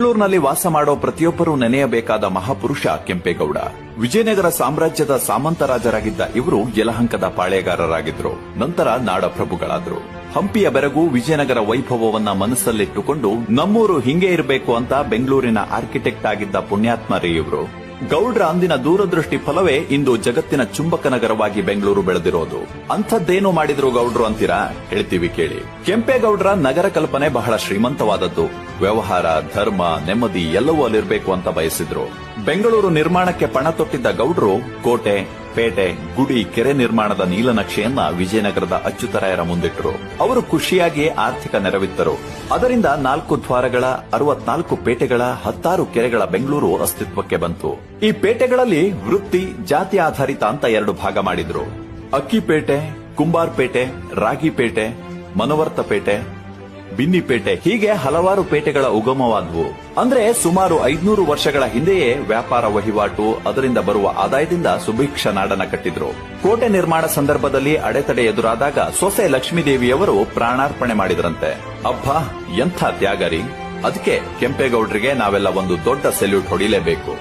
ಬೆಂಗಳೂರಿನಲ್ಲಿ ವಾಸ ಮಾಡೋ ಪ್ರತಿಯೊಬ್ಬರೂ ನೆನೆಯಬೇಕಾದ ಮಹಾಪುರುಷ ಕೆಂಪೇಗೌಡ. ವಿಜಯನಗರ ಸಾಮ್ರಾಜ್ಯದ ಸಾಮಂತ ರಾಜರಾಗಿದ್ದ ಇವರು ಯಲಹಂಕದ ಪಾಳೆಗಾರರಾಗಿದ್ರು. ನಂತರ ನಾಡಪ್ರಭುಗಳಾದ್ರು. ಹಂಪಿಯ ಬೆರಗು ವಿಜಯನಗರ ವೈಭವವನ್ನ ಮನಸ್ಸಲ್ಲಿಟ್ಟುಕೊಂಡು ನಮ್ಮೂರು ಹಿಂಗೆ ಇರಬೇಕು ಅಂತ ಬೆಂಗಳೂರಿನ ಆರ್ಕಿಟೆಕ್ಟ್ ಆಗಿದ್ದ ಪುಣ್ಯಾತ್ಮರೇ ಇವರು. ಗೌಡ್ರ ಅಂದಿನ ದೂರದೃಷ್ಟಿ ಫಲವೇ ಇಂದು ಜಗತ್ತಿನ ಚುಂಬಕ ನಗರವಾಗಿ ಬೆಂಗಳೂರು ಬೆಳೆದಿರೋದು. ಅಂಥದ್ದೇನು ಮಾಡಿದ್ರು ಗೌಡ್ರು ಅಂತೀರಾ? ಹೇಳ್ತೀವಿ ಕೇಳಿ. ಕೆಂಪೇಗೌಡರ ನಗರ ಕಲ್ಪನೆ ಬಹಳ ಶ್ರೀಮಂತವಾದದ್ದು. ವ್ಯವಹಾರ, ಧರ್ಮ, ನೆಮ್ಮದಿ ಎಲ್ಲವೂ ಅಲ್ಲಿರ್ಬೇಕು ಅಂತ ಬಯಸಿದ್ರು. ಬೆಂಗಳೂರು ನಿರ್ಮಾಣಕ್ಕೆ ಪಣ ತೊಟ್ಟಿದ್ದ ಗೌಡ್ರು ಕೋಟೆ, ಪೇಟೆ, ಗುಡಿ, ಕೆರೆ ನಿರ್ಮಾಣದ ನೀಲನಕ್ಷೆಯನ್ನ ವಿಜಯನಗರದ ಅಚ್ಯುತರಾಯರ ಮುಂದಿಟ್ಟರು. ಅವರು ಖುಷಿಯಾಗಿ ಆರ್ಥಿಕ ನೆರವಿತ್ತರು. ಅದರಿಂದ 4 ದ್ವಾರಗಳ 64 ಪೇಟೆಗಳ 16 ಕೆರೆಗಳ ಬೆಂಗಳೂರು ಅಸ್ತಿತ್ವಕ್ಕೆ ಬಂತು. ಈ ಪೇಟೆಗಳಲ್ಲಿ ವೃತ್ತಿ, ಜಾತಿ ಆಧಾರಿತ ಅಂತ 2 ಭಾಗ ಮಾಡಿದ್ರು. ಅಕ್ಕಿಪೇಟೆ, ಕುಂಬಾರ್ಪೇಟೆ, ರಾಗಿಪೇಟೆ, ಮನವರ್ತಪೇಟೆ, ಬಿನ್ನಿಪೇಟೆ, ಹೀಗೆ ಹಲವಾರು ಪೇಟೆಗಳ ಉಗಮವಾದವು. ಅಂದ್ರೆ ಸುಮಾರು 500 ವರ್ಷಗಳ ಹಿಂದೆಯೇ ವ್ಯಾಪಾರ ವಹಿವಾಟು, ಅದರಿಂದ ಬರುವ ಆದಾಯದಿಂದ ಸುಭಿಕ್ಷ ನಾಡನ ಕಟ್ಟಿದ್ರು. ಕೋಟೆ ನಿರ್ಮಾಣ ಸಂದರ್ಭದಲ್ಲಿ ಅಡೆತಡೆ ಎದುರಾದಾಗ ಸೊಸೆ ಲಕ್ಷ್ಮೀದೇವಿಯವರು ಪ್ರಾಣಾರ್ಪಣೆ ಮಾಡಿದ್ರಂತೆ. ಅಬ್ಬಾ, ಎಂಥ ತ್ಯಾಗರಿ! ಅದಕ್ಕೆ ಕೆಂಪೇಗೌಡರಿಗೆ ನಾವೆಲ್ಲ ಒಂದು ದೊಡ್ಡ ಸೆಲ್ಯೂಟ್ ಹೊಡಿಲೇಬೇಕು.